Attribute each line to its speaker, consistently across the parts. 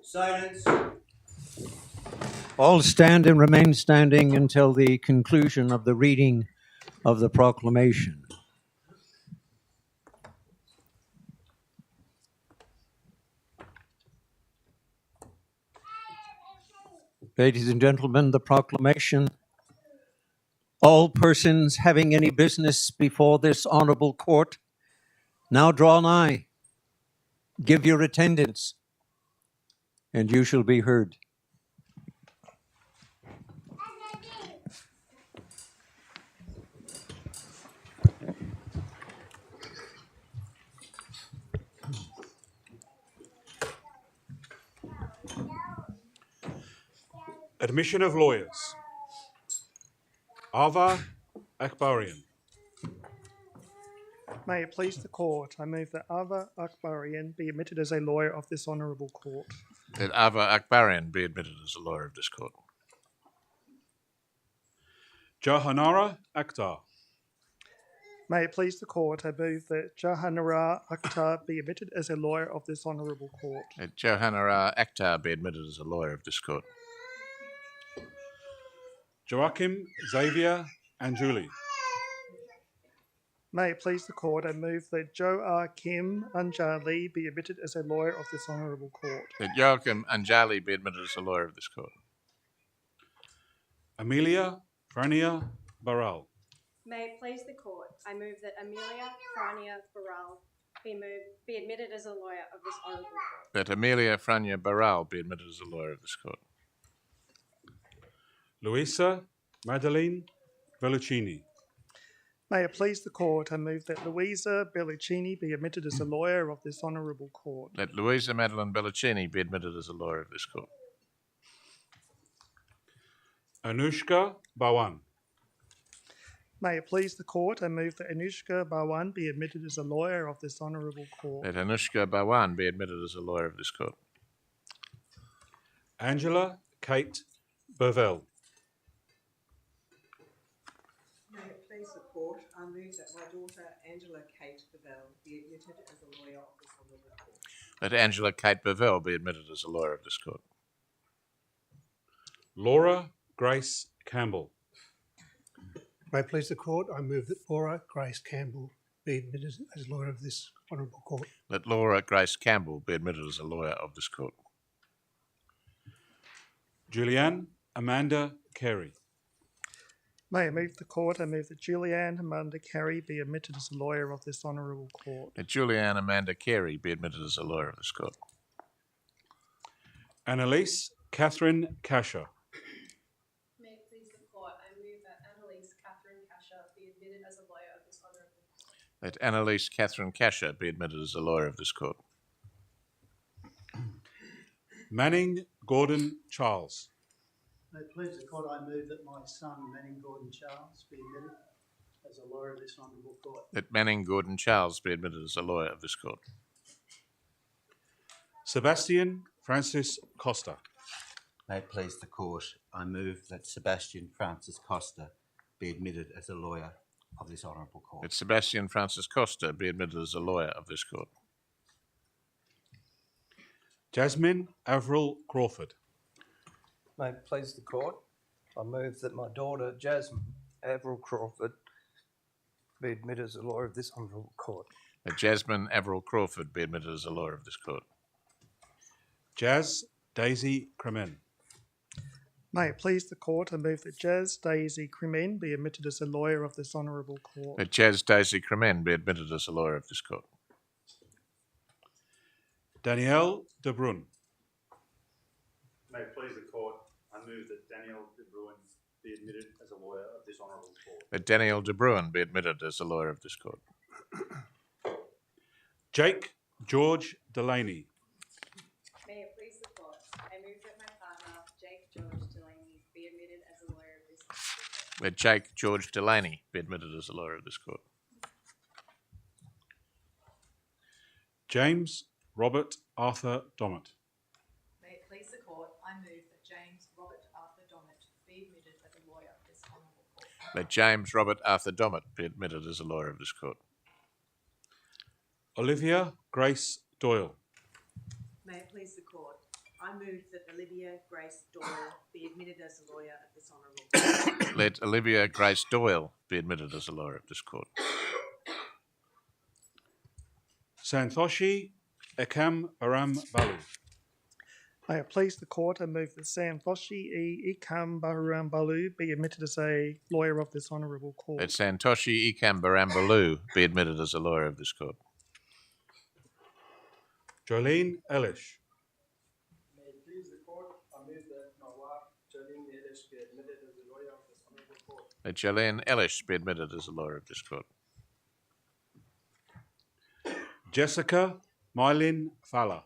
Speaker 1: Silence.
Speaker 2: All stand and remain standing until the conclusion of the reading of the proclamation. Ladies and gentlemen, the proclamation. All persons having any business before this honorable court now draw nigh. Give your attendance, and you shall be heard.
Speaker 3: Admission of lawyers. Ava Akbarian.
Speaker 4: May it please the court, I move that Ava Akbarian be admitted as a lawyer of this honourable court.
Speaker 5: That Ava Akbarian be admitted as a lawyer of this court.
Speaker 3: Jahanara Akhtar.
Speaker 4: May it please the court, I move that Jahanara Akhtar be admitted as a lawyer of this honourable court.
Speaker 5: That Johanna Akhtar be admitted as a lawyer of this court.
Speaker 3: Joachim Xavier Anjuli.
Speaker 4: May it please the court, I move that Joachim Anjali be admitted as a lawyer of this honourable court.
Speaker 5: That Joachim Anjali be admitted as a lawyer of this court.
Speaker 3: Amelia Frania Baral.
Speaker 6: May it please the court, I move that Amelia Frania Baral be admitted as a lawyer of this honourable court.
Speaker 5: That Amelia Frania Baral be admitted as a lawyer of this court.
Speaker 3: Luisa Madeline Vellucini.
Speaker 4: May it please the court, I move that Luisa Bellicini be admitted as a lawyer of this honourable court.
Speaker 5: That Luisa Madeline Bellicini be admitted as a lawyer of this court.
Speaker 3: Anushka Bawan.
Speaker 4: May it please the court, I move that Anushka Bawan be admitted as a lawyer of this honourable court.
Speaker 5: That Anushka Bawan be admitted as a lawyer of this court.
Speaker 3: Angela Kate Burvell.
Speaker 7: May it please the court, I move that my daughter Angela Kate Burvell be admitted as a lawyer of this honourable court.
Speaker 5: That Angela Kate Burvell be admitted as a lawyer of this court.
Speaker 3: Laura Grace Campbell.
Speaker 8: May it please the court, I move that Laura Grace Campbell be admitted as lawyer of this honourable court.
Speaker 5: That Laura Grace Campbell be admitted as a lawyer of this court.
Speaker 3: Julianne Amanda Carey.
Speaker 4: May it move the court, I move that Julianne Amanda Carey be admitted as a lawyer of this honourable court.
Speaker 5: That Julianne Amanda Carey be admitted as a lawyer of this court.
Speaker 3: Annalise Catherine Kasher.
Speaker 6: May it please the court, I move that Annalise Catherine Kasher be admitted as a lawyer of this honourable court.
Speaker 5: That Annalise Catherine Kasher be admitted as a lawyer of this court.
Speaker 3: Manning Gordon Charles.
Speaker 9: May it please the court, I move that my son Manning Gordon Charles be admitted as a lawyer of this honourable court.
Speaker 5: That Manning Gordon Charles be admitted as a lawyer of this court.
Speaker 3: Sebastian Francis Costa.
Speaker 1: May it please the court, I move that Sebastian Francis Costa be admitted as a lawyer of this honourable court.
Speaker 5: That Sebastian Francis Costa be admitted as a lawyer of this court.
Speaker 3: Jasmine Avril Crawford.
Speaker 10: May it please the court, I move that my daughter Jasmine Avril Crawford be admitted as a lawyer of this honourable court.
Speaker 5: That Jasmine Avril Crawford be admitted as a lawyer of this court.
Speaker 3: Jazz Daisy Kremen.
Speaker 4: May it please the court, I move that Jazz Daisy Crimen be admitted as a lawyer of this honourable court.
Speaker 5: That Jazz Daisy Kremen be admitted as a lawyer of this court.
Speaker 3: Danielle De Bruyne.
Speaker 11: May it please the court, I move that Danielle De Bruyne be admitted as a lawyer of this honourable court.
Speaker 5: That Danielle De Bruyne be admitted as a lawyer of this court.
Speaker 3: Jake George Delaney.
Speaker 6: May it please the court, I move that my partner Jake George Delaney be admitted as a lawyer of this honourable court.
Speaker 5: That Jake George Delaney be admitted as a lawyer of this court.
Speaker 3: James Robert Arthur Dommett.
Speaker 7: May it please the court, I move that James Robert Arthur Dommett be admitted as a lawyer of this honourable court.
Speaker 5: That James Robert Arthur Dommett be admitted as a lawyer of this court.
Speaker 3: Olivia Grace Doyle.
Speaker 7: May it please the court, I move that Olivia Grace Doyle be admitted as a lawyer of this honourable court.
Speaker 5: Let Olivia Grace Doyle be admitted as a lawyer of this court.
Speaker 3: Santhoshi Ekam Baram Balu.
Speaker 4: May it please the court, I move that Santhoshi E. Ikambarambalu be admitted as a lawyer of this honourable court.
Speaker 5: Let Santoshi Ikambarambalu be admitted as a lawyer of this court.
Speaker 3: Jolene Elish.
Speaker 10: May it please the court, I move that my wife, Jolene Ellis, be admitted as a lawyer of this honourable court.
Speaker 5: Let Jolene Ellis be admitted as a lawyer of this court.
Speaker 3: Jessica Mylin Fowler.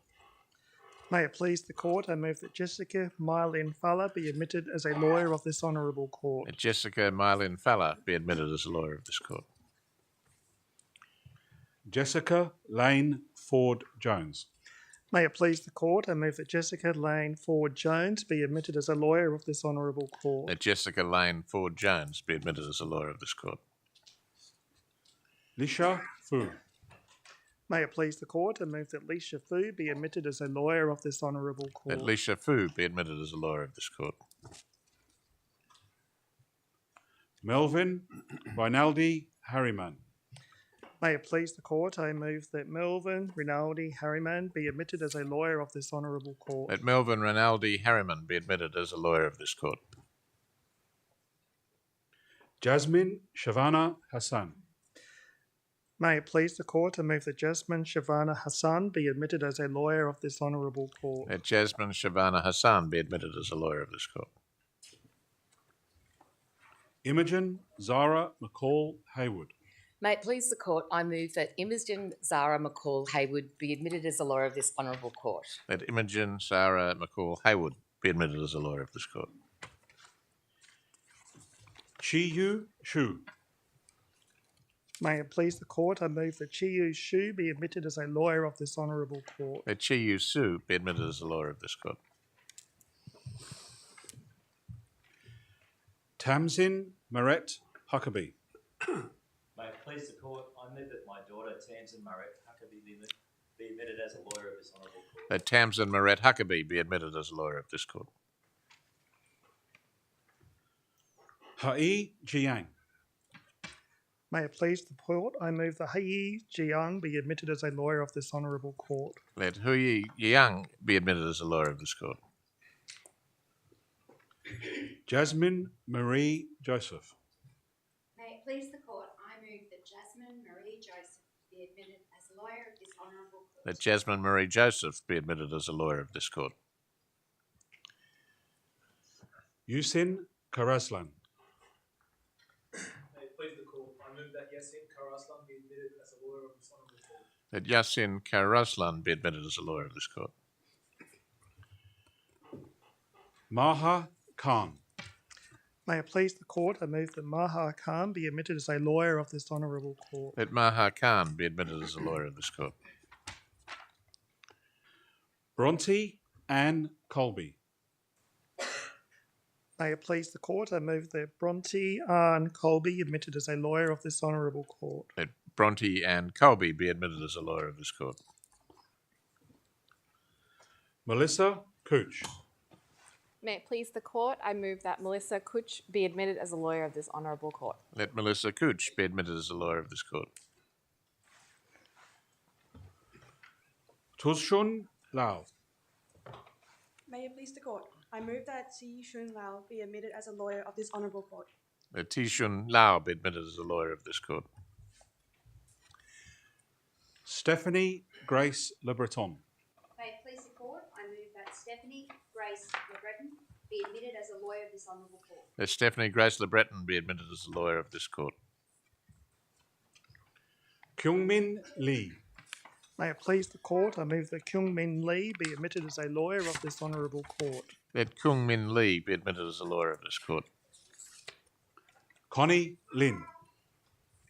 Speaker 4: May it please the court, I move that Jessica Mylin Fowler be admitted as a lawyer of this honourable court.
Speaker 5: Let Jessica Mylin Fowler be admitted as a lawyer of this court.
Speaker 3: Jessica Lane Ford Jones.
Speaker 4: May it please the court, I move that Jessica Lane Ford Jones be admitted as a lawyer of this honourable court.
Speaker 5: Let Jessica Lane Ford Jones be admitted as a lawyer of this court.
Speaker 3: Lisha Fu.
Speaker 4: May it please the court, I move that Lisha Fu be admitted as a lawyer of this honourable court.
Speaker 5: Let Lisha Fu be admitted as a lawyer of this court.
Speaker 3: Melvin Rinaldi Harriman.
Speaker 4: May it please the court, I move that Melvin Rinaldi Harriman be admitted as a lawyer of this honourable court.
Speaker 5: Let Melvin Rinaldi Harriman be admitted as a lawyer of this court.
Speaker 3: Jasmine Shavana Hassan.
Speaker 4: May it please the court, I move that Jasmine Shavana Hassan be admitted as a lawyer of this honourable court.
Speaker 5: Let Jasmine Shavana Hassan be admitted as a lawyer of this court.
Speaker 3: Imogen Zara McCall Haywood.
Speaker 12: May it please the court, I move that Imogen Zara McCall Haywood be admitted as a lawyer of this honourable court.
Speaker 5: Let Imogen Sarah McCall Haywood be admitted as a lawyer of this court.
Speaker 3: Chi-Yu Shu.
Speaker 4: May it please the court, I move that Chi-Yu Shu be admitted as a lawyer of this honourable court.
Speaker 5: Let Chi-Yu Su be admitted as a lawyer of this court.
Speaker 3: Tamsin Maret Huckabee.
Speaker 13: May it please the court, I move that my daughter Tamsin Maret Huckabee be admitted as a lawyer of this honourable court.
Speaker 5: Let Tamsin Maret Huckabee be admitted as a lawyer of this court.
Speaker 3: Hai Jiang.
Speaker 4: May it please the court, I move that Hei Jiang be admitted as a lawyer of this honourable court.
Speaker 5: Let Hui Yang be admitted as a lawyer of this court.
Speaker 3: Jasmine Marie Joseph.
Speaker 6: May it please the court, I move that Jasmine Marie Joseph be admitted as a lawyer of this honourable court.
Speaker 5: Let Jasmine Marie Joseph be admitted as a lawyer of this court.
Speaker 3: Yusin Karaslan.
Speaker 10: May it please the court, I move that Yasin Karaslan be admitted as a lawyer of this honourable court.
Speaker 5: Let Yasin Karaslan be admitted as a lawyer of this court.
Speaker 3: Maha Khan.
Speaker 4: May it please the court, I move that Maha Khan be admitted as a lawyer of this honourable court.
Speaker 5: Let Maha Khan be admitted as a lawyer of this court.
Speaker 3: Bronte Ann Colby.
Speaker 4: May it please the court, I move that Bronte Ann Colby admitted as a lawyer of this honourable court.
Speaker 5: Let Bronte Ann Colby be admitted as a lawyer of this court.
Speaker 3: Melissa Cooch.
Speaker 14: May it please the court, I move that Melissa Cooch be admitted as a lawyer of this honourable court.
Speaker 5: Let Melissa Cooch be admitted as a lawyer of this court.
Speaker 3: Tuzshun Lau.
Speaker 15: May it please the court, I move that Ti Shun Lau be admitted as a lawyer of this honourable court.
Speaker 5: Let Tishun Lau be admitted as a lawyer of this court.
Speaker 3: Stephanie Grace Le Breton.
Speaker 6: May it please the court, I move that Stephanie Grace Le Breton be admitted as a lawyer of this honourable court.
Speaker 5: Let Stephanie Grace Le Breton be admitted as a lawyer of this court.
Speaker 3: Kyungmin Lee.
Speaker 4: May it please the court, I move that Kyung Min Lee be admitted as a lawyer of this honourable court.
Speaker 5: Let Kung Min Lee be admitted as a lawyer of this court.
Speaker 3: Connie Lin.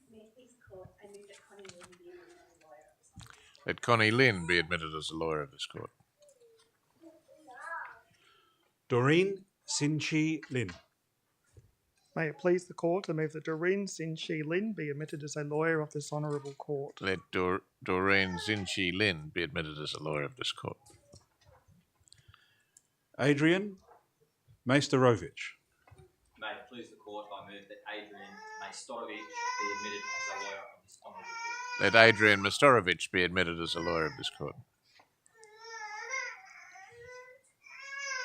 Speaker 6: May it please the court, I move that Connie Lin be admitted as a lawyer of this honourable court.
Speaker 5: Let Connie Lin be admitted as a lawyer of this court.
Speaker 3: Doreen Sinchi Lin.
Speaker 4: May it please the court, I move that Doreen Sin Shi Lin be admitted as a lawyer of this honourable court.
Speaker 5: Let Doreen Zinchi Lin be admitted as a lawyer of this court.
Speaker 3: Adrian Majstorovic.
Speaker 13: May it please the court, I move that Adrian Majstorovic be admitted as a lawyer of this honourable court.
Speaker 5: Let Adrian Majstorovic be admitted as a lawyer of this court.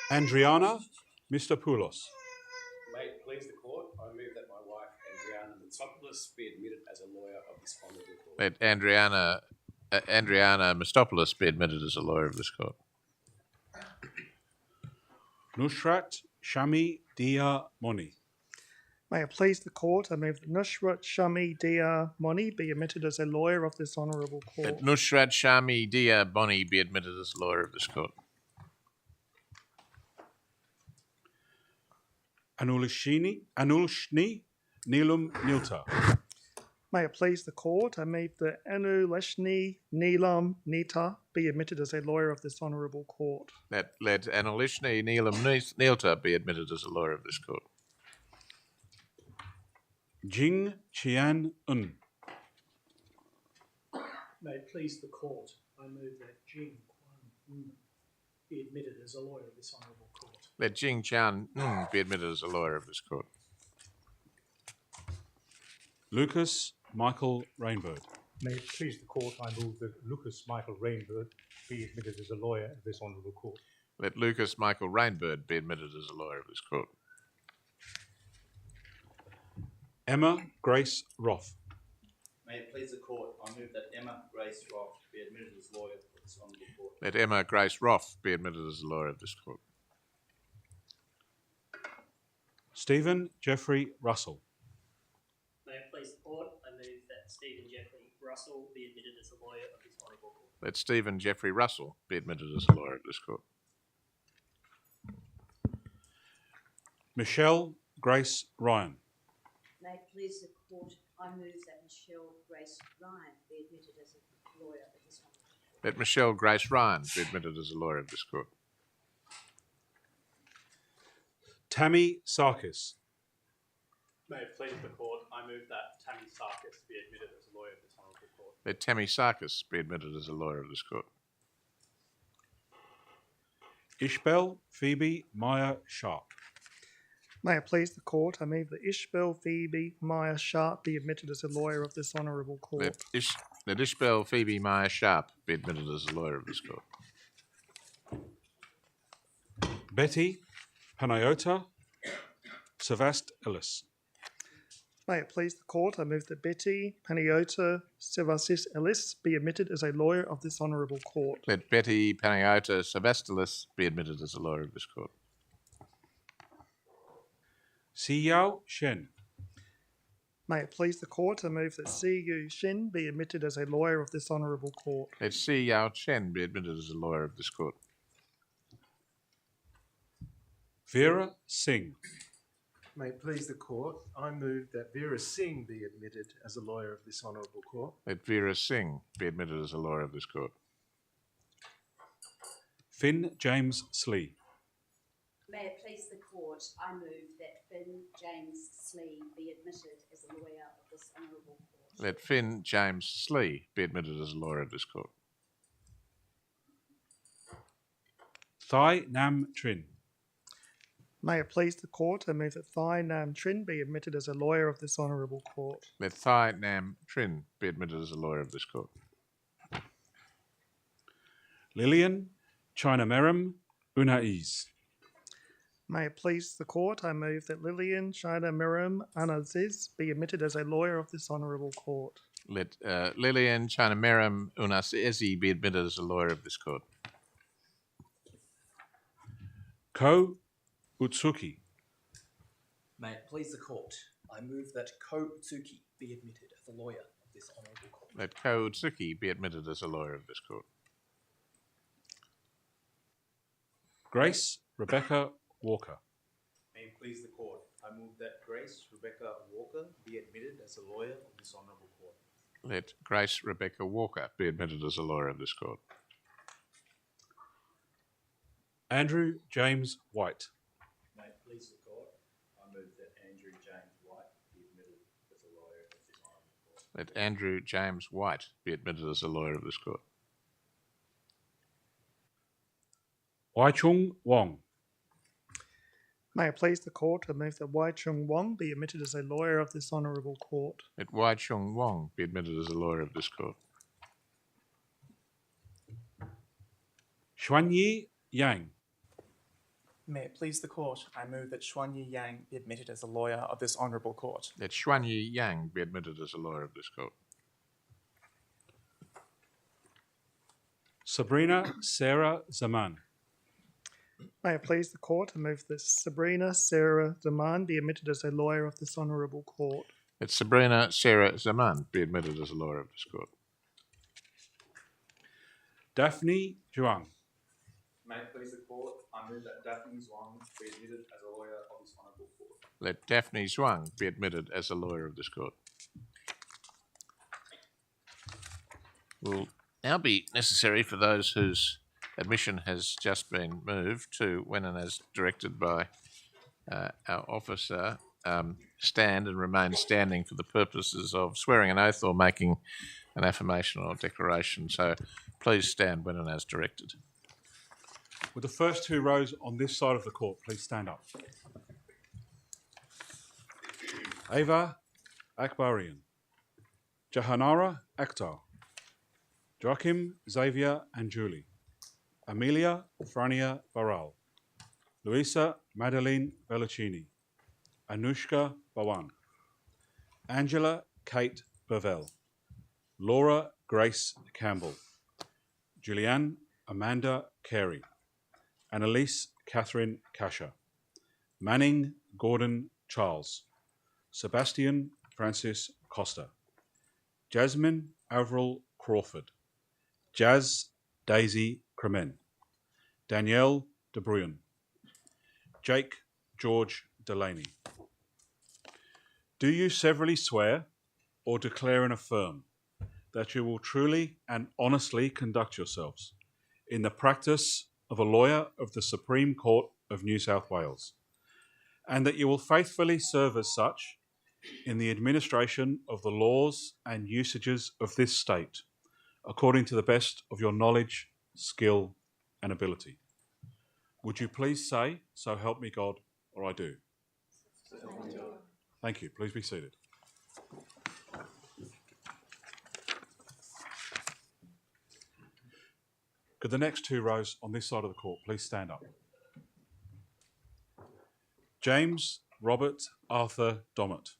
Speaker 3: Andriana Mistopoulos.
Speaker 16: May it please the court, I move that my wife, Andriana Mitsopoulos, be admitted as a lawyer of this honourable court.
Speaker 5: Let Andriana Mistopoulos be admitted as a lawyer of this court.
Speaker 3: Nusrat Shami Dia Moni.
Speaker 4: May it please the court, I move that Nusrat Shami Dia Moni be admitted as a lawyer of this honourable court.
Speaker 5: Let Nusrat Shami Dia Boni be admitted as a lawyer of this court.
Speaker 3: Anulshni Neelam Nilta.
Speaker 4: May it please the court, I move that Anuleshni Neelam Nita be admitted as a lawyer of this honourable court.
Speaker 5: Let Anulishni Neelam Nilta be admitted as a lawyer of this court.
Speaker 3: Jing Qian Un.
Speaker 9: May it please the court, I move that Jing Quan be admitted as a lawyer of this honourable court.
Speaker 5: Let Jing Chan be admitted as a lawyer of this court.
Speaker 3: Lucas Michael Rainbird.
Speaker 11: May it please the court, I move that Lucas Michael Rainbird be admitted as a lawyer of this honourable court.
Speaker 5: Let Lucas Michael Rainbird be admitted as a lawyer of this court.
Speaker 3: Emma Grace Roth.
Speaker 13: May it please the court, I move that Emma Grace Roth be admitted as lawyer of this honourable court.
Speaker 5: Let Emma Grace Roth be admitted as a lawyer of this court.
Speaker 3: Stephen Jeffrey Russell.
Speaker 17: May it please the court, I move that Stephen Jeffrey Russell be admitted as a lawyer of this honourable court.
Speaker 5: Let Stephen Jeffrey Russell be admitted as a lawyer of this court.
Speaker 3: Michelle Grace Ryan.
Speaker 18: May it please the court, I move that Michelle Grace Ryan be admitted as a lawyer of this honourable court.
Speaker 5: Let Michelle Grace Ryan be admitted as a lawyer of this court.
Speaker 3: Tammy Sarkis.
Speaker 11: May it please the court, I move that Tammy Sarkis be admitted as a lawyer of this honourable court.
Speaker 5: Let Tammy Sarkis be admitted as a lawyer of this court.
Speaker 3: Ishbel Phoebe Meyer Sharp.
Speaker 4: May it please the court, I move that Ishbel Phoebe Meyer Sharp be admitted as a lawyer of this honourable court.
Speaker 5: Let Ishbel Phoebe Meyer Sharp be admitted as a lawyer of this court.
Speaker 3: Betty Panayota Savast Ellis.
Speaker 4: May it please the court, I move that Betty Paniota Sevasis Ellis be admitted as a lawyer of this honourable court.
Speaker 5: Let Betty Panayota Sevastilis be admitted as a lawyer of this court.
Speaker 3: Siyao Shen.
Speaker 4: May it please the court, I move that Si Yu Shin be admitted as a lawyer of this honourable court.
Speaker 5: Let Si Yao Chen be admitted as a lawyer of this court.
Speaker 3: Vera Singh.
Speaker 19: May it please the court, I move that Vera Singh be admitted as a lawyer of this honourable court.
Speaker 5: Let Vera Singh be admitted as a lawyer of this court.
Speaker 3: Finn James Slee.
Speaker 18: May it please the court, I move that Finn James Slee be admitted as a lawyer of this honourable court.
Speaker 5: Let Finn James Slee be admitted as a lawyer of this court.
Speaker 3: Thai Nam Trin.
Speaker 4: May it please the court, I move that Thai Nam Trin be admitted as a lawyer of this honourable court.
Speaker 5: Let Thai Nam Trin be admitted as a lawyer of this court.
Speaker 3: Lillian Chinameram Unaiz.
Speaker 4: May it please the court, I move that Lillian China Miram Anaziz be admitted as a lawyer of this honourable court.
Speaker 5: Let Lillian Chinameram Unasizi be admitted as a lawyer of this court.
Speaker 3: Ko Utsuki.
Speaker 20: May it please the court, I move that Ko Utsuki be admitted as a lawyer of this honourable court.
Speaker 5: Let Ko Utsuki be admitted as a lawyer of this court.
Speaker 3: Grace Rebecca Walker.
Speaker 21: May it please the court, I move that Grace Rebecca Walker be admitted as a lawyer of this honourable court.
Speaker 5: Let Grace Rebecca Walker be admitted as a lawyer of this court.
Speaker 3: Andrew James White.
Speaker 21: May it please the court, I move that Andrew James White be admitted as a lawyer of this honourable court.
Speaker 5: Let Andrew James White be admitted as a lawyer of this court.
Speaker 3: Wai Chung Wong.
Speaker 4: May it please the court, I move that Wai Chung Wong be admitted as a lawyer of this honourable court.
Speaker 5: That Wai Chung Wong be admitted as a lawyer of this court.
Speaker 3: Xuanyi Yang.
Speaker 2: May it please the court, I move that Xuanyi Yang be admitted as a lawyer of this honourable court.
Speaker 5: That Xuanyi Yang be admitted as a lawyer of this court.
Speaker 3: Sabrina Sarah Zaman.
Speaker 4: May it please the court, I move that Sabrina Sarah Zaman be admitted as a lawyer of this honourable court.
Speaker 5: That Sabrina Sarah Zaman be admitted as a lawyer of this court.
Speaker 3: Daphne Zhuang.
Speaker 21: May it please the court, I move that Daphne Zhuang be admitted as a lawyer of this honourable court.
Speaker 5: Let Daphne Zhuang be admitted as a lawyer of this court. Will now be necessary for those whose admission has just been moved to, when and as directed by our officer, stand and remain standing for the purposes of swearing an oath or making an affirmation or declaration. So please stand when and as directed.
Speaker 3: Would the first two rows on this side of the court please stand up? Ava Akbarian. Jahanara Akhtar. Joachim Xavier and Julie. Amelia Frania Baral. Luisa Madeline Belluccini. Anushka Bawan. Angela Kate Bevel. Laura Grace Campbell. Julianne Amanda Carey. Annalise Catherine Kasha. Manning Gordon Charles. Sebastian Francis Costa. Jasmine Avril Crawford. Jazz Daisy Cremen. Danielle De Bruyn. Jake George Delaney. Do you severally swear or declare and affirm that you will truly and honestly conduct yourselves in the practice of a lawyer of the Supreme Court of New South Wales, and that you will faithfully serve as such in the administration of the laws and usages of this state, according to the best of your knowledge, skill, and ability? Would you please say, "So help me God," or "I do"? Thank you. Please be seated. Could the next two rows on this side of the court please stand up? James Robert Arthur Dommett.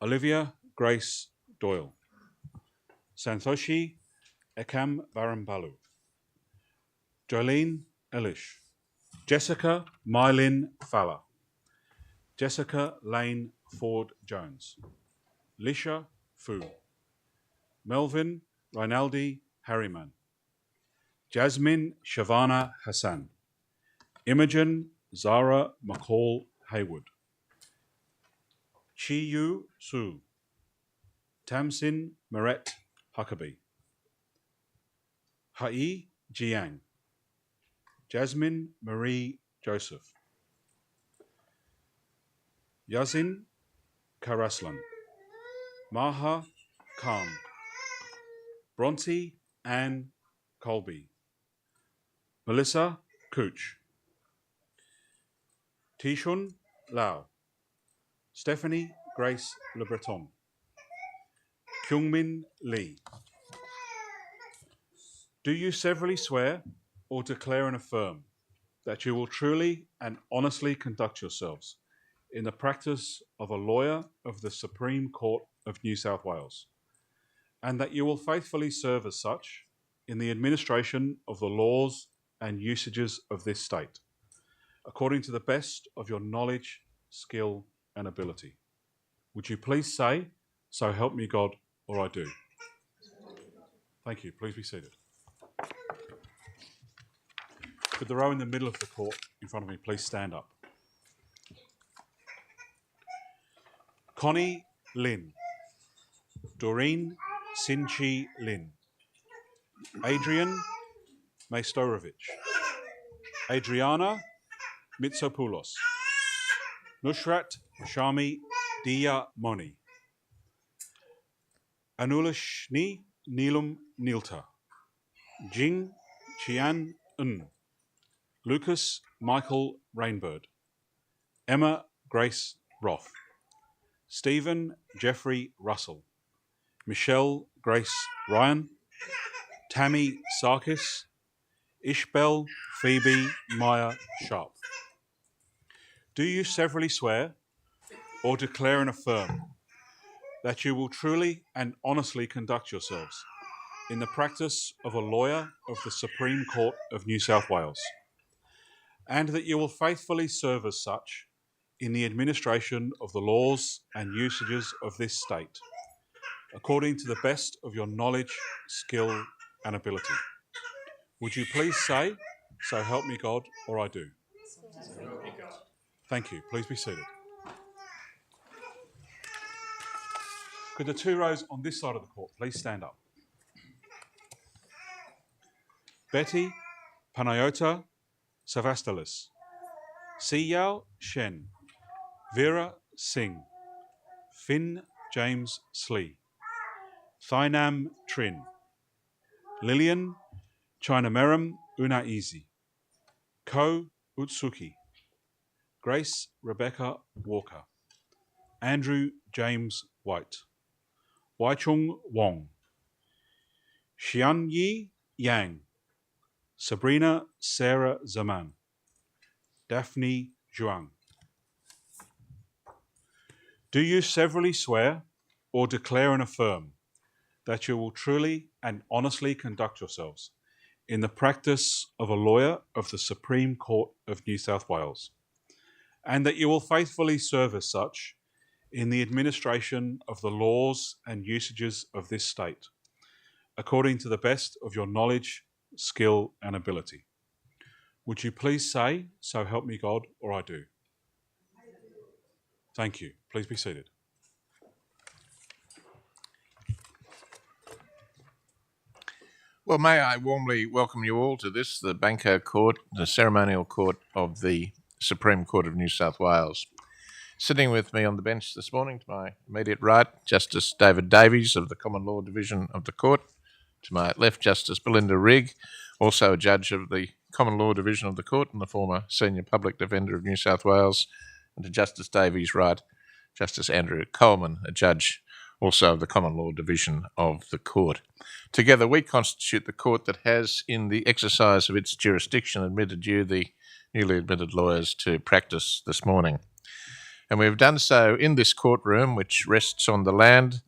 Speaker 3: Olivia Grace Doyle. Santhoshi Ekam Varambalu. Jolene Elish. Jessica Mylin Fowler. Jessica Lane Ford Jones. Lisha Fu. Melvin Rinaldi Harriman. Jasmine Shavana Hassan. Imogen Zara McCall Haywood. Chi Yu Su. Tamsin Maret Huckabee. Hai Jiang. Jasmine Marie Joseph. Yazin Karaslan. Maha Khan. Bronte Ann Colby. Melissa Cooch. Tishun Lau. Stephanie Grace Le Breton. Kyungmin Lee. Do you severally swear or declare and affirm that you will truly and honestly conduct yourselves in the practice of a lawyer of the Supreme Court of New South Wales, and that you will faithfully serve as such in the administration of the laws and usages of this state, according to the best of your knowledge, skill, and ability? Would you please say, "So help me God," or "I do"? Thank you. Please be seated. Could the row in the middle of the court in front of me please stand up? Connie Lin. Doreen Sinchi Lin. Adrian Majstorovich. Adriana Mitsopoulos. Nusrat Shami Dia Moni. Anulashni Nilum Nilta. Jing Chian Un. Lucas Michael Rainbird. Emma Grace Roth, Stephen Jeffrey Russell, Michelle Grace Ryan, Tammy Sarkis, Ishbel Phoebe Maya Sharp. Do you severally swear or declare and affirm that you will truly and honestly conduct yourselves in the practice of a lawyer of the Supreme Court of New South Wales, and that you will faithfully serve as such in the administration of the laws and usages of this state, according to the best of your knowledge, skill, and ability? Would you please say, "So help me God," or "I do"? Thank you. Please be seated. Could the two rows on this side of the court please stand up? Betty Panayota Savastalis, Siyao Shen, Vera Singh, Finn James Slee, Thainam Trin, Lillian Chinameram Unaizi, Ko Utsuki, Grace Rebecca Walker, Andrew James White, Waichung Wong, Xianyi Yang, Sabrina Sarah Zaman, Daphne Zhuang. Do you severally swear or declare and affirm that you will truly and honestly conduct yourselves in the practice of a lawyer of the Supreme Court of New South Wales, and that you will faithfully serve as such in the administration of the laws and usages of this state, according to the best of your knowledge, skill, and ability? Would you please say, "So help me God," or "I do"? Thank you. Please be seated.
Speaker 5: Well, may I warmly welcome you all to this, the Banco Court, the ceremonial court of the Supreme Court of New South Wales. Sitting with me on the bench this morning, to my immediate right, Justice David Davies of the Common Law Division of the Court. To my left, Justice Belinda Rigg, also a judge of the Common Law Division of the Court and the former Senior Public Defender of New South Wales. And to Justice Davies' right, Justice Andrew Coleman, a judge also of the Common Law Division of the Court. Together we constitute the court that has, in the exercise of its jurisdiction, admitted you, the newly admitted lawyers, to practice this morning. And we have done so in this courtroom, which rests on the land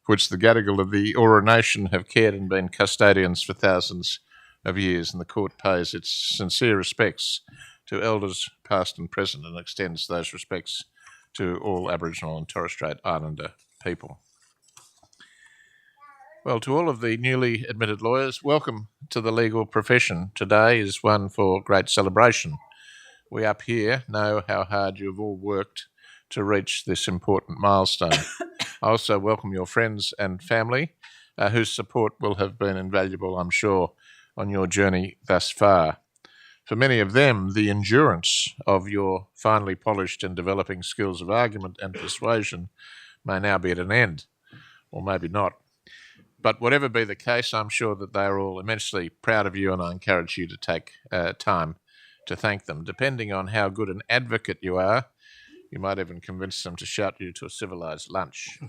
Speaker 5: for which the Gadigal of the Eora Nation have cared and been custodians for thousands of years. And the court pays its sincere respects to elders past and present and extends those respects to all Aboriginal and Torres Strait Islander people. Well, to all of the newly admitted lawyers, welcome to the legal profession. Today is one for great celebration. We up here know how hard you've all worked to reach this important milestone. I also welcome your friends and family, whose support will have been invaluable, I'm sure, on your journey thus far. For many of them, the endurance of your finely polished and developing skills of argument and persuasion may now be at an end, or maybe not. But whatever be the case, I'm sure that they are all immensely proud of you, and I encourage you to take time to thank them. Depending on how good an advocate you are, you might even convince them to shout you to a civilised lunch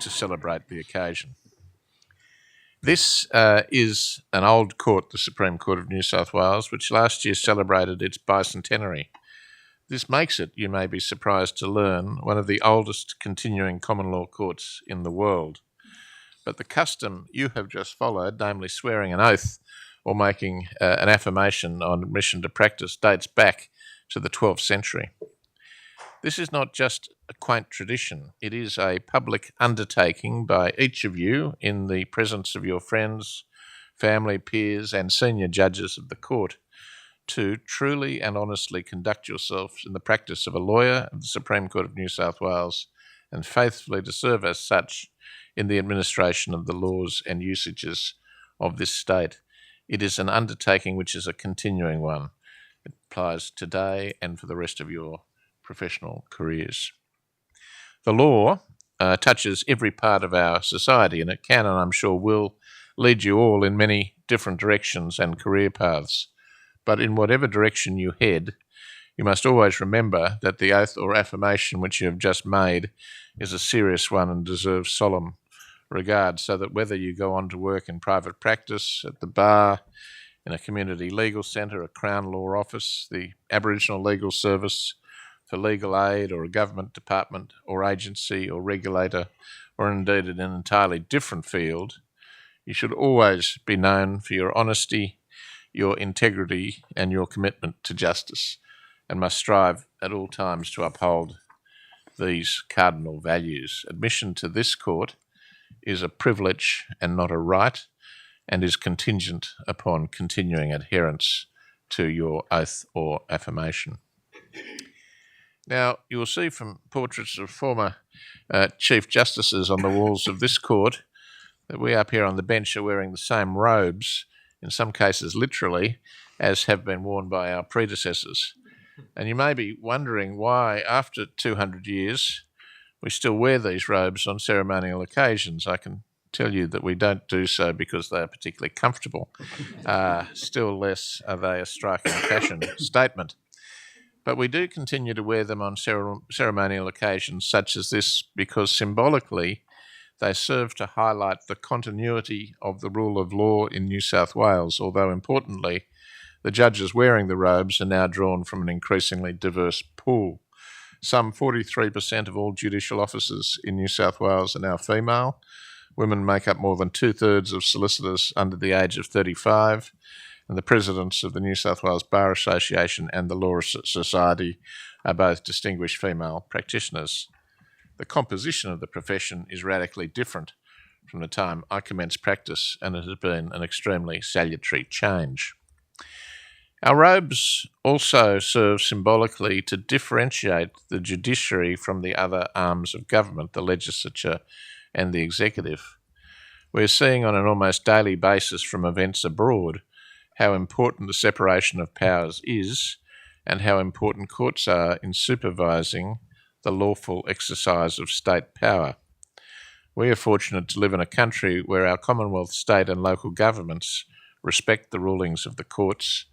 Speaker 5: to celebrate the occasion. This is an old court, the Supreme Court of New South Wales, which last year celebrated its bicentenary. This makes it, you may be surprised to learn, one of the oldest continuing common law courts in the world. But the custom you have just followed, namely swearing an oath or making an affirmation on admission to practice, dates back to the 12th century. This is not just a quaint tradition. It is a public undertaking by each of you in the presence of your friends, family, peers, and senior judges of the court to truly and honestly conduct yourselves in the practice of a lawyer of the Supreme Court of New South Wales and faithfully to serve as such in the administration of the laws and usages of this state. It is an undertaking which is a continuing one. It applies today and for the rest of your professional careers. The law touches every part of our society, and it can, and I'm sure will, lead you all in many different directions and career paths. But in whatever direction you head, You must always remember that the oath or affirmation which you have just made is a serious one and deserves solemn regard, so that whether you go on to work in private practice, at the bar, in a community legal centre, a Crown Law Office, the Aboriginal Legal Service for legal aid, or a government department or agency or regulator, or indeed in an entirely different field, you should always be known for your honesty, your integrity, and your commitment to justice, and must strive at all times to uphold these cardinal values. Admission to this court is a privilege and not a right, and is contingent upon continuing adherence to your oath or affirmation. Now, you will see from portraits of former Chief Justices on the walls of this court that we up here on the bench are wearing the same robes, in some cases literally, as have been worn by our predecessors. And you may be wondering why, after 200 years, we still wear these robes on ceremonial occasions. I can tell you that we don't do so because they are particularly comfortable. Still less are they a striking fashion statement. But we do continue to wear them on ceremonial occasions such as this because symbolically they serve to highlight the continuity of the rule of law in New South Wales, although importantly, the judges wearing the robes are now drawn from an increasingly diverse pool. Some 43% of all judicial officers in New South Wales are now female. Women make up more than 2/3 of solicitors under the age of 35, and the presidents of the New South Wales Bar Association and the Law Society are both distinguished female practitioners. The composition of the profession is radically different from the time I commenced practice, and it has been an extremely salutary change. Our robes also serve symbolically to differentiate the judiciary from the other arms of government, the legislature and the executive. We're seeing on an almost daily basis from events abroad how important the separation of powers is and how important courts are in supervising the lawful exercise of state power. We are fortunate to live in a country where our Commonwealth, state and local governments respect the rulings of the courts,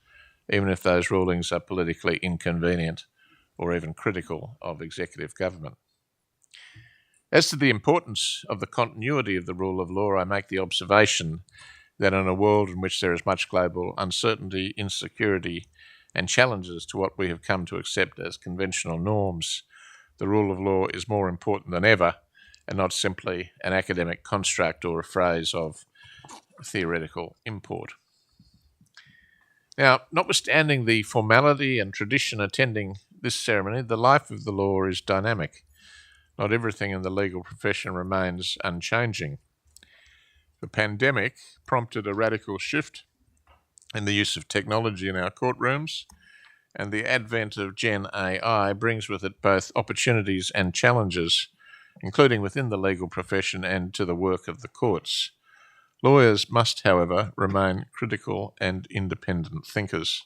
Speaker 5: even if those rulings are politically inconvenient or even critical of executive government. As to the importance of the continuity of the rule of law, I make the observation that in a world in which there is much global uncertainty, insecurity, and challenges to what we have come to accept as conventional norms, the rule of law is more important than ever, and not simply an academic construct or a phrase of theoretical import. Now, notwithstanding the formality and tradition attending this ceremony, the life of the law is dynamic. Not everything in the legal profession remains unchanging. The pandemic prompted a radical shift in the use of technology in our courtrooms, and the advent of Gen AI brings with it both opportunities and challenges, including within the legal profession and to the work of the courts. Lawyers must, however, remain critical and independent thinkers.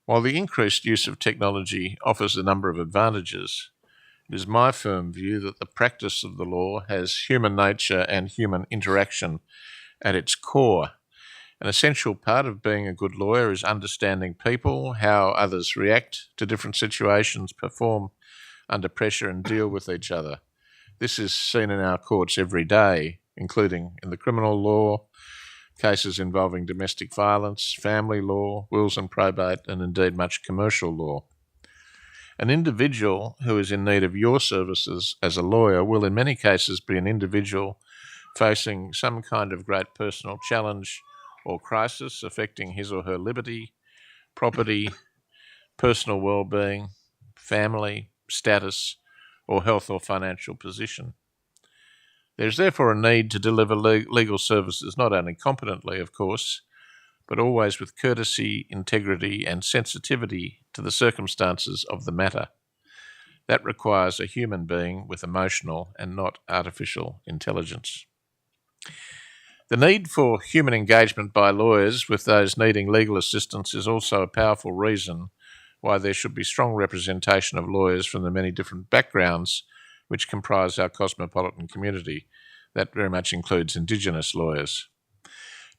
Speaker 5: While the increased use of technology offers a number of advantages, it is my firm view that the practice of the law has human nature and human interaction at its core. An essential part of being a good lawyer is understanding people, how others react to different situations, perform under pressure, and deal with each other. This is seen in our courts every day, including in the criminal law, cases involving domestic violence, family law, wills and probate, and indeed much commercial law. An individual who is in need of your services as a lawyer will in many cases be an individual facing some kind of great personal challenge or crisis affecting his or her liberty, property, personal well-being, family, status, or health or financial position. There is therefore a need to deliver legal services not only competently, of course, but always with courtesy, integrity, and sensitivity to the circumstances of the matter. That requires a human being with emotional and not artificial intelligence. The need for human engagement by lawyers with those needing legal assistance is also a powerful reason why there should be strong representation of lawyers from the many different backgrounds which comprise our cosmopolitan community. That very much includes Indigenous lawyers.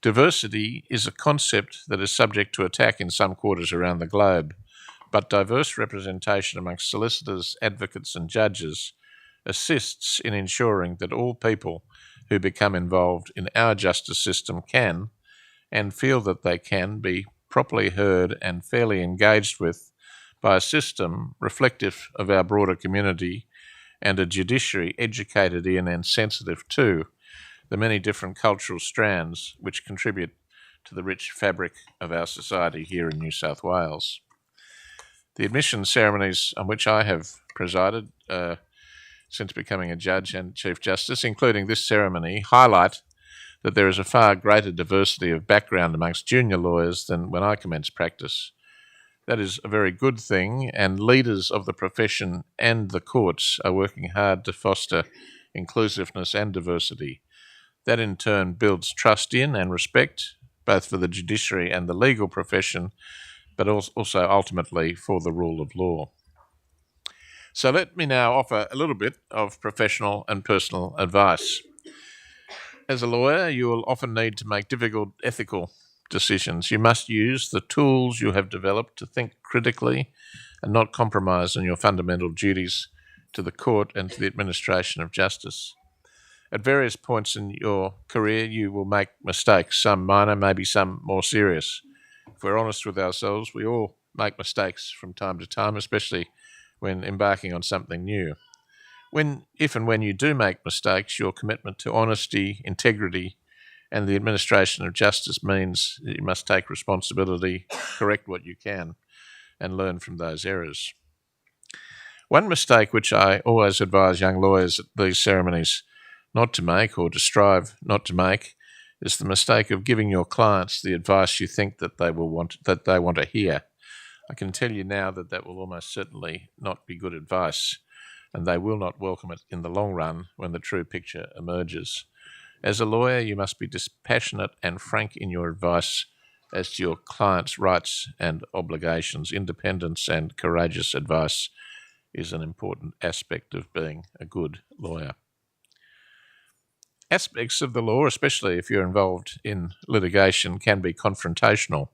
Speaker 5: Diversity is a concept that is subject to attack in some quarters around the globe, but diverse representation amongst solicitors, advocates, and judges assists in ensuring that all people who become involved in our justice system can, and feel that they can, be properly heard and fairly engaged with by a system reflective of our broader community and a judiciary educated in and sensitive to the many different cultural strands which contribute to the rich fabric of our society here in New South Wales. The admission ceremonies on which I have presided since becoming a judge and Chief Justice, including this ceremony, highlight that there is a far greater diversity of background amongst junior lawyers than when I commenced practice. That is a very good thing, and leaders of the profession and the courts are working hard to foster inclusiveness and diversity. That in turn builds trust in and respect, both for the judiciary and the legal profession, but also ultimately for the rule of law. So let me now offer a little bit of professional and personal advice. As a lawyer, you will often need to make difficult ethical decisions. You must use the tools you have developed to think critically and not compromise on your fundamental duties to the court and to the administration of justice. At various points in your career, you will make mistakes, some minor, maybe some more serious. If we're honest with ourselves, we all make mistakes from time to time, especially when embarking on something new. If and when you do make mistakes, your commitment to honesty, integrity, and the administration of justice means that you must take responsibility, correct what you can, and learn from those errors. One mistake which I always advise young lawyers at these ceremonies not to make, or to strive not to make, is the mistake of giving your clients the advice you think that they want to hear. I can tell you now that that will almost certainly not be good advice, and they will not welcome it in the long run when the true picture emerges. As a lawyer, you must be dispassionate and frank in your advice as to your client's rights and obligations. Independence and courageous advice is an important aspect of being a good lawyer. Aspects of the law, especially if you're involved in litigation, can be confrontational.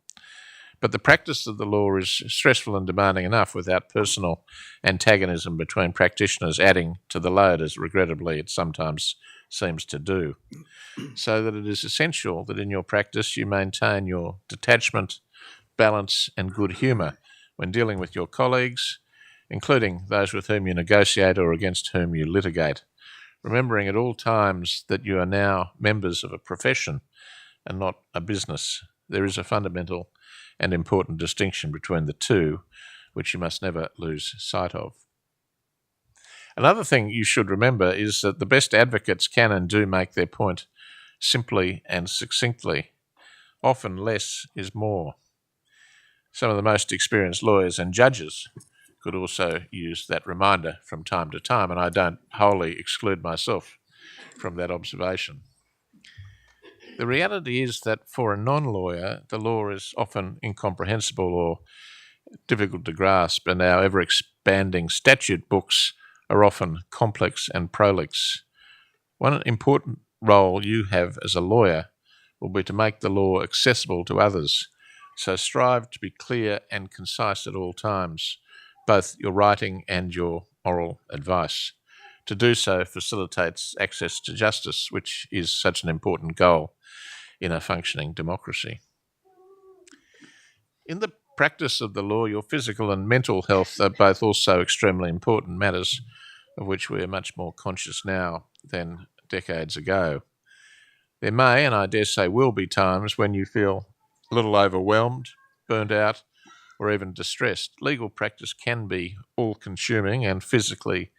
Speaker 5: But the practice of the law is stressful and demanding enough without personal antagonism between practitioners adding to the load, as regrettably it sometimes seems to do. So that it is essential that in your practice you maintain your detachment, balance, and good humour when dealing with your colleagues, including those with whom you negotiate or against whom you litigate, remembering at all times that you are now members of a profession and not a business. There is a fundamental and important distinction between the two, which you must never lose sight of. Another thing you should remember is that the best advocates can and do make their point simply and succinctly. Often less is more. Some of the most experienced lawyers and judges could also use that reminder from time to time, and I don't wholly exclude myself from that observation. The reality is that for a non-lawyer, the law is often incomprehensible or difficult to grasp, and our ever-expanding statute books are often complex and prolix. One important role you have as a lawyer will be to make the law accessible to others, so strive to be clear and concise at all times, both your writing and your oral advice. To do so facilitates access to justice, which is such an important goal in a functioning democracy. In the practice of the law, your physical and mental health are both also extremely important matters, of which we are much more conscious now than decades ago. There may, and I dare say will, be times when you feel a little overwhelmed, burnt out, or even distressed. Legal practice can be all-consuming and physically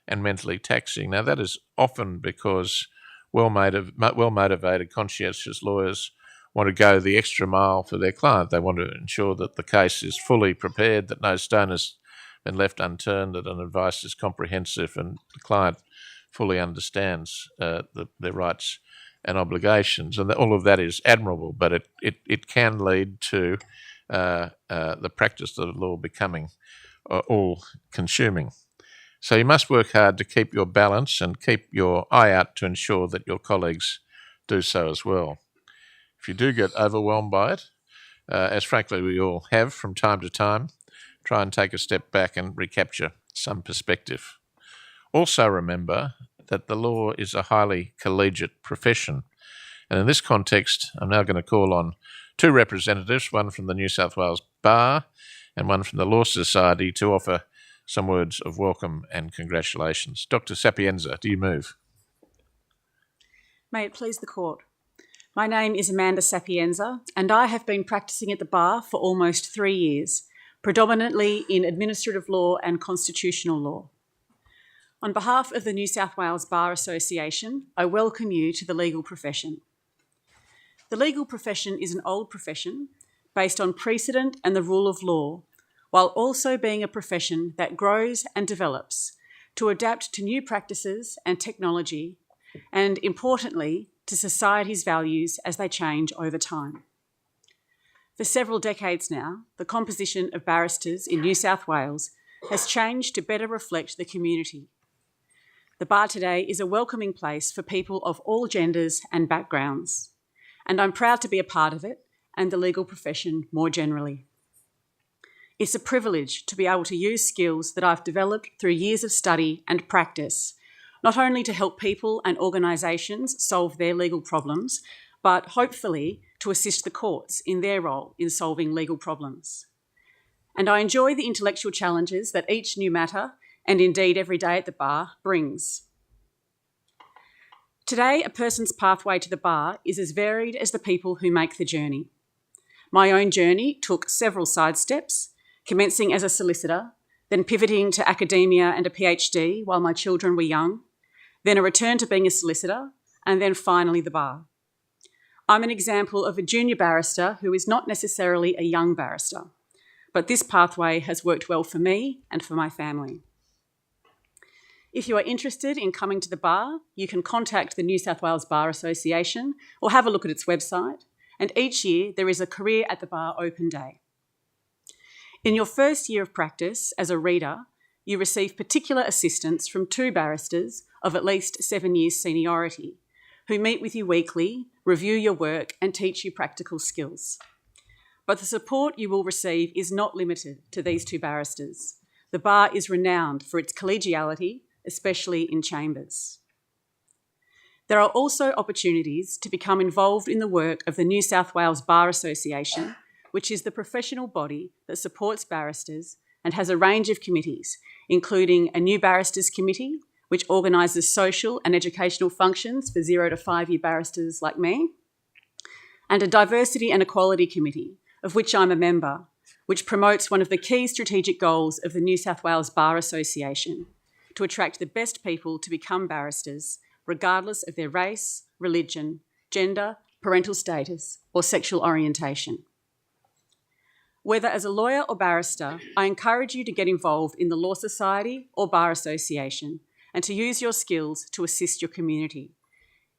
Speaker 5: and mentally taxing. Now, that is often because well-motivated, conscientious lawyers want to go the extra mile for their client. They want to ensure that the case is fully prepared, that no stone has been left unturned, that an advice is comprehensive, and the client fully understands their rights and obligations. And all of that is admirable, but it can lead to the practice of the law becoming all-consuming. So you must work hard to keep your balance and keep your eye out to ensure that your colleagues do so as well. If you do get overwhelmed by it, as frankly we all have from time to time, try and take a step back and recapture some perspective. Also remember that the law is a highly collegiate profession. And in this context, I'm now going to call on two representatives, one from the New South Wales Bar and one from the Law Society, to offer some words of welcome and congratulations. Dr. Sapienza, do you move?
Speaker 8: May it please the Court. My name is Amanda Sapienza, and I have been practising at the Bar for almost 3 years, predominantly in administrative law and constitutional law. On behalf of the New South Wales Bar Association, I welcome you to the legal profession. The legal profession is an old profession based on precedent and the rule of law, while also being a profession that grows and develops to adapt to new practices and technology, and importantly, to society's values as they change over time. For several decades now, the composition of barristers in New South Wales has changed to better reflect the community. The Bar today is a welcoming place for people of all genders and backgrounds, and I'm proud to be a part of it and the legal profession more generally. It's a privilege to be able to use skills that I've developed through years of study and practice, not only to help people and organisations solve their legal problems, but hopefully to assist the courts in their role in solving legal problems. And I enjoy the intellectual challenges that each new matter, and indeed every day at the Bar, brings. Today, a person's pathway to the Bar is as varied as the people who make the journey. My own journey took several sidesteps, commencing as a solicitor, then pivoting to academia and a PhD while my children were young, then a return to being a solicitor, and then finally the Bar. I'm an example of a junior barrister who is not necessarily a young barrister, but this pathway has worked well for me and for my family. If you are interested in coming to the Bar, you can contact the New South Wales Bar Association or have a look at its website, and each year there is a Career at the Bar open day. In your first year of practice as a reader, you receive particular assistance from 2 barristers of at least 7 years seniority, who meet with you weekly, review your work and teach you practical skills. But the support you will receive is not limited to these 2 barristers. The Bar is renowned for its collegiality, especially in chambers. There are also opportunities to become involved in the work of the New South Wales Bar Association, which is the professional body that supports barristers and has a range of committees, including a New Barristers Committee, which organises social and educational functions for 0 to 5 year barristers like me, and a Diversity and Equality Committee, of which I'm a member, which promotes one of the key strategic goals of the New South Wales Bar Association, to attract the best people to become barristers, regardless of their race, religion, gender, parental status, or sexual orientation. Whether as a lawyer or barrister, I encourage you to get involved in the Law Society or Bar Association and to use your skills to assist your community.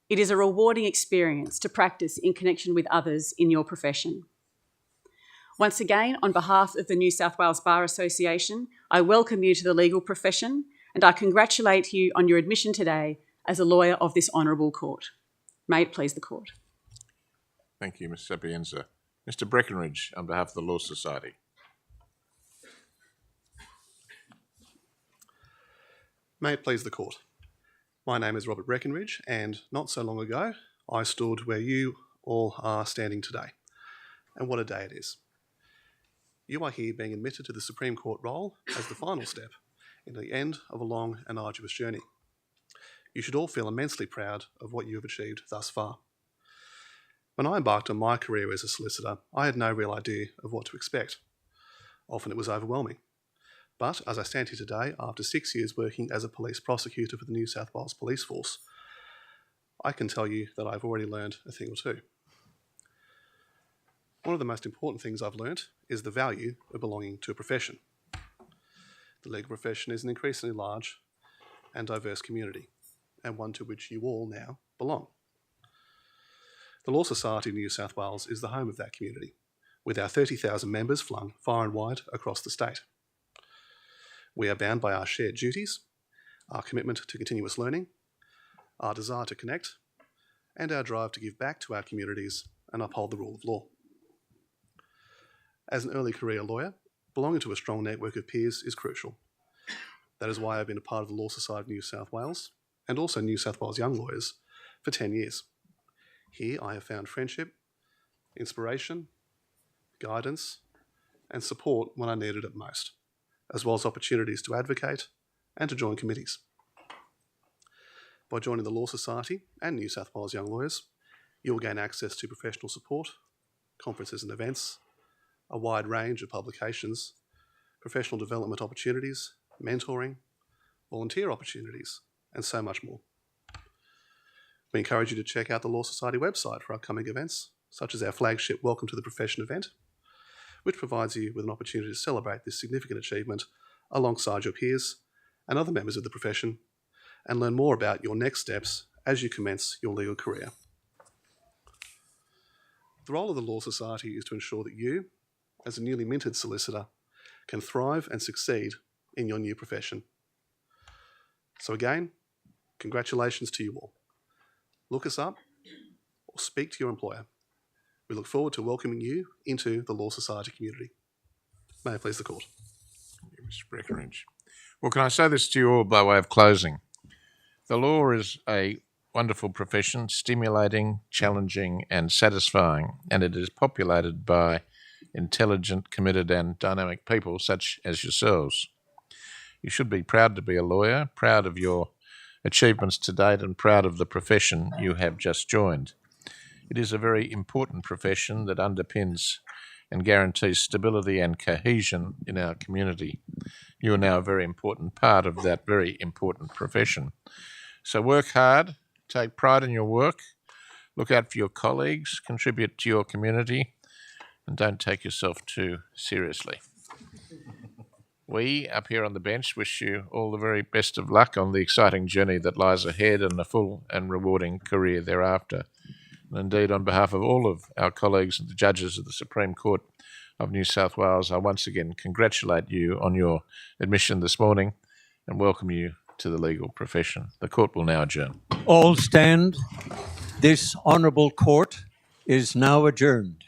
Speaker 8: It is a rewarding experience to practice in connection with others in your profession. Once again, on behalf of the New South Wales Bar Association, I welcome you to the legal profession and I congratulate you on your admission today as a lawyer of this honourable court. May it please the Court.
Speaker 5: Thank you, Ms. Sapienza. Mr. Breckenridge, on behalf of the Law Society.
Speaker 22: May it please the Court. My name is Robert Breckenridge, and not so long ago, I stood where you all are standing today. And what a day it is. You are here being admitted to the Supreme Court role as the final step in the end of a long and arduous journey. You should all feel immensely proud of what you have achieved thus far. When I embarked on my career as a solicitor, I had no real idea of what to expect. Often it was overwhelming. But as I stand here today, after 6 years working as a police prosecutor for the New South Wales Police Force, I can tell you that I've already learned a thing or two. One of the most important things I've learnt is the value of belonging to a profession. The legal profession is an increasingly large and diverse community, and one to which you all now belong. The Law Society of New South Wales is the home of that community, with our 30,000 members flung far and wide across the state. We are bound by our shared duties, our commitment to continuous learning, our desire to connect, and our drive to give back to our communities and uphold the rule of law. As an early career lawyer, Belonging to a strong network of peers is crucial. That is why I've been a part of the Law Society of New South Wales and also New South Wales Young Lawyers for 10 years. Here I have found friendship, inspiration, guidance, and support when I needed it most, as well as opportunities to advocate and to join committees. By joining the Law Society and New South Wales Young Lawyers, you will gain access to professional support, conferences and events, a wide range of publications, professional development opportunities, mentoring, volunteer opportunities, and so much more. We encourage you to check out the Law Society website for upcoming events, such as our flagship Welcome to the Profession event, which provides you with an opportunity to celebrate this significant achievement alongside your peers and other members of the profession, and learn more about your next steps as you commence your legal career. The role of the Law Society is to ensure that you, as a newly minted solicitor, can thrive and succeed in your new profession. So again, congratulations to you all. Look us up or speak to your employer. We look forward to welcoming you into the Law Society community. May I please the court?
Speaker 5: Thank you, Mr. Breckenridge. Well, can I say this to you all by way of closing? The law is a wonderful profession, stimulating, challenging and satisfying, and it is populated by intelligent, committed and dynamic people such as yourselves. You should be proud to be a lawyer, proud of your achievements to date and proud of the profession you have just joined. It is a very important profession that underpins and guarantees stability and cohesion in our community. You are now a very important part of that very important profession. So work hard, take pride in your work, look out for your colleagues, contribute to your community, and don't take yourself too seriously. We, up here on the bench, wish you all the very best of luck on the exciting journey that lies ahead and a full and rewarding career thereafter. And indeed, on behalf of all of our colleagues and the judges of the Supreme Court of New South Wales, I once again congratulate you on your admission this morning and welcome you to the legal profession. The court will now adjourn.
Speaker 1: All stand. This honourable court is now adjourned.